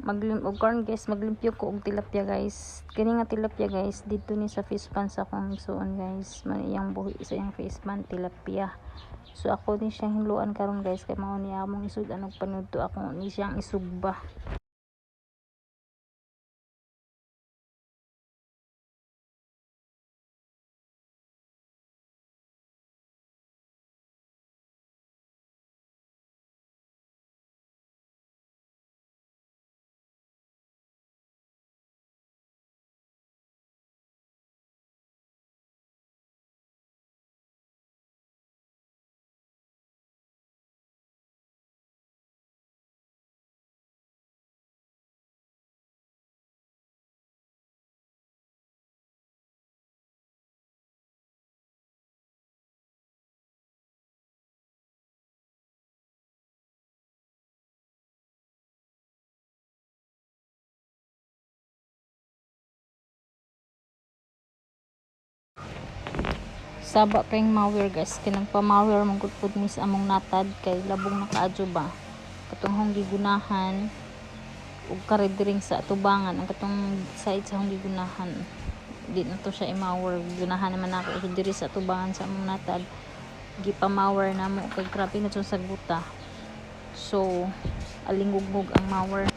og karon guys maglimpyo ko og tilapia guys. Kini nga tilapia guys dito ni sa fish pan sa akong igsuon guys. Man iyang buhi sa iyang fish pan tilapia. So ako din siyang hinluan karon guys kay mao ni among isud og panudto ako ni siyang isugba. Saba kayong mower guys, kinagpa-mower mong gudpud mis among natad kay labong nakaadyo ba katong gigunahan ug karidiring sa tubangan ang katong side sa gigunahan di na to siya i-mower. Gunahan naman ako diri sa tubangan sa among natad gipa-mower na mo kay grabe na sa guta, so alingugmog ang mower.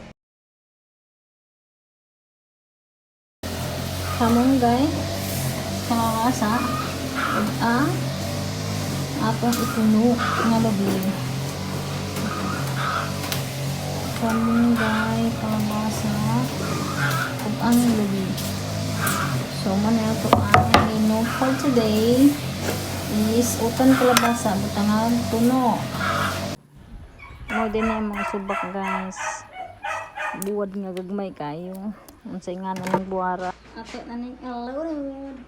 Kamong guys kalawasa ang atong ituno nga labi. Kamunggay, kalabasa ug ang labi. So man ito ang menu for today is utan kalabasa butangan tuno. Mo din na mga subak guys. Buwad nga gagmay kayo. Unsay nga nang buwara. Ato na ning alawod.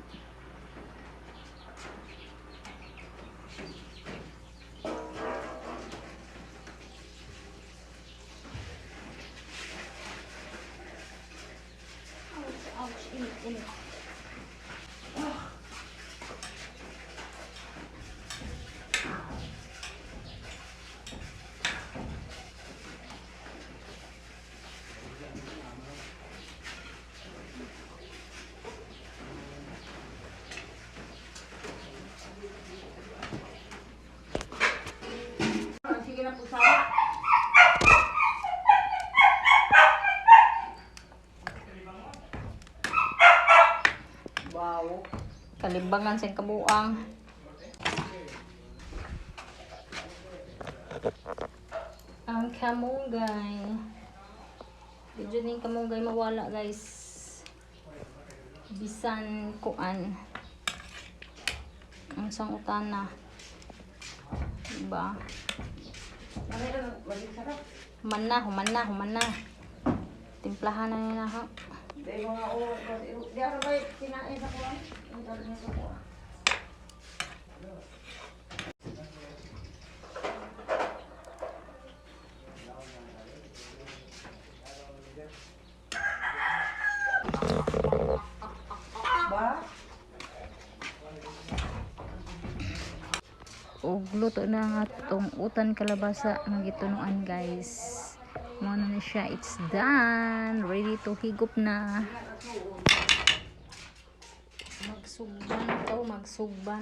Sige na po sawa. Wow. Kalimbangan sa kabuang. Ang kamunggay. Medyo din kamunggay mawala guys. Bisan kuan. Ang sang utana. Diba? Human na. Timplahan na nila ha. Di ako ba kinain sa kuwan? Ang dali sa kuwan. Og luto na nga itong utan kalabasa nga gitunuan guys. Mo na siya, it's done, ready to higop na. Magsugba na to, magsugba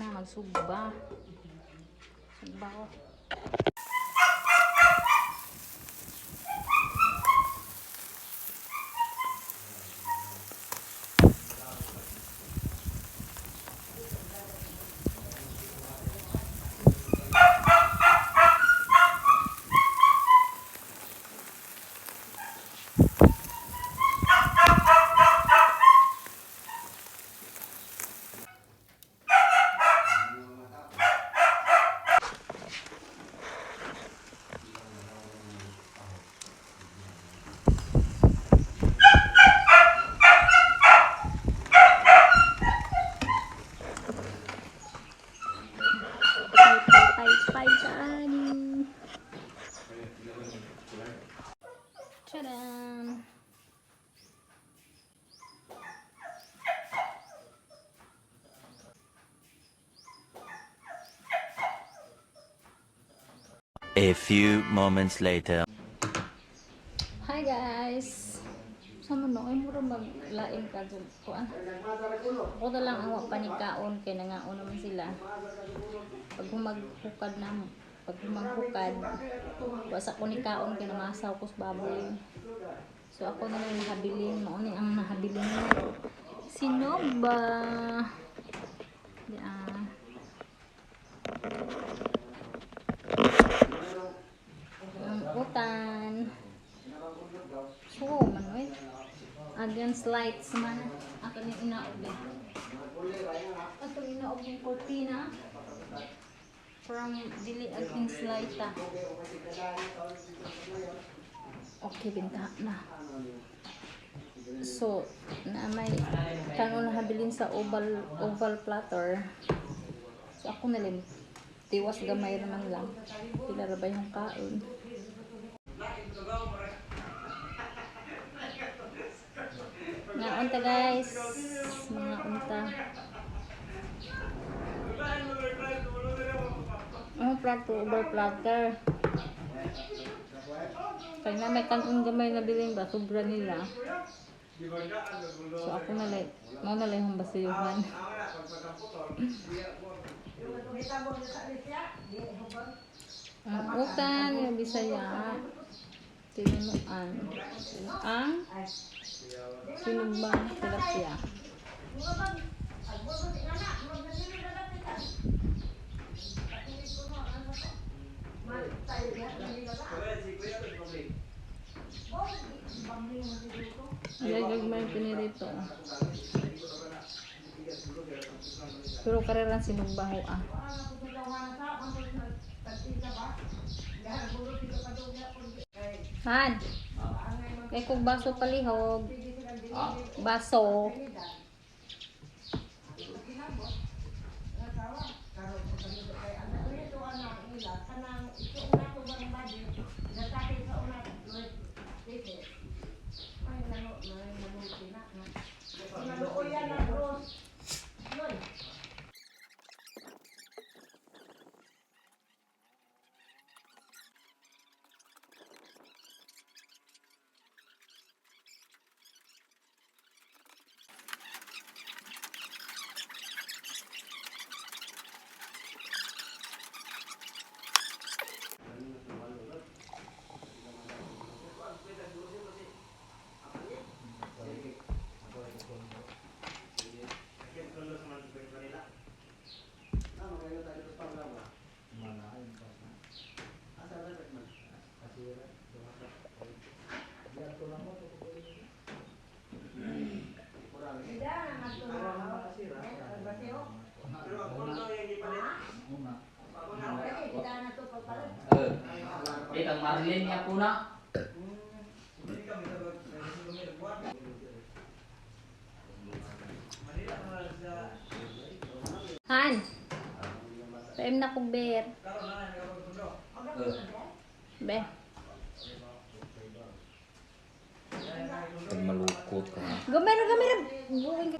ko. Tadam! A few moments later. Hi guys. Sama no ay mura maglain ka jud kuan. Ako na lang ang panikaon kay nangaon naman sila. Pag humaghukad na pag humaghukad wasa ko ni kaon kay namasaw ko sa baboy. So ako na lang nahabilin, mao ni ang nahabilin mo. Sino ba? Yeah. Ang utan. So, manoy. Against lights man. Ato ni inaog. Ato ni inaog yung cortina. From dili against light ta. Okay, binta na. So, na may kanon na habilin sa oval platter. So, ako nalim. Tiwas gamay naman lang. Pila ra ba yung kaon? Mga unta guys. Mga unta. Ang plato over platter. Kaya na may kantong gamay na bilhin ba? Sobra nila. So ako na lang. Mau na lang yung basiyuhan. Ang utan yung Bisaya. Tinunuan. Ang sinumbang tilapia. Lagag may pinirito. Pero kareran sinumbaho ah. Han. May kong baso palihog. Baso. Kang Marilyn niya po na. Han. Paim na kong beer. Be. Pag malukot ka na. Gamera, gamera. Buwing.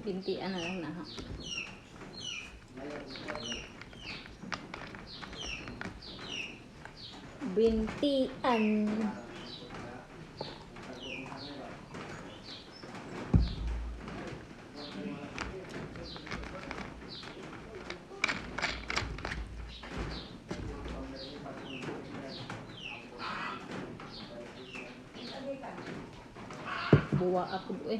Bintian na lang na ha. Bintian. Buwa ako eh.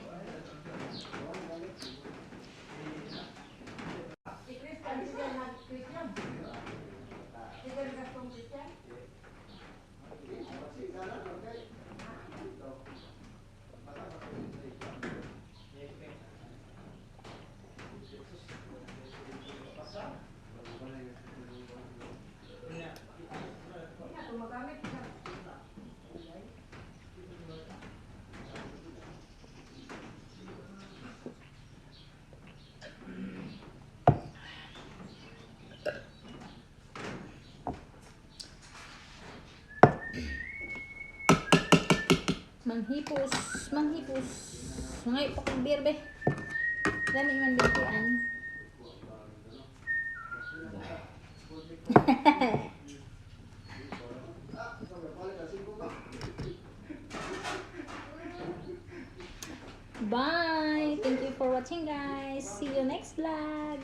Manghipos. Manghipos. Mga ipakabir be. Dami man bitian. Bye. Thank you for watching guys. See you next vlog.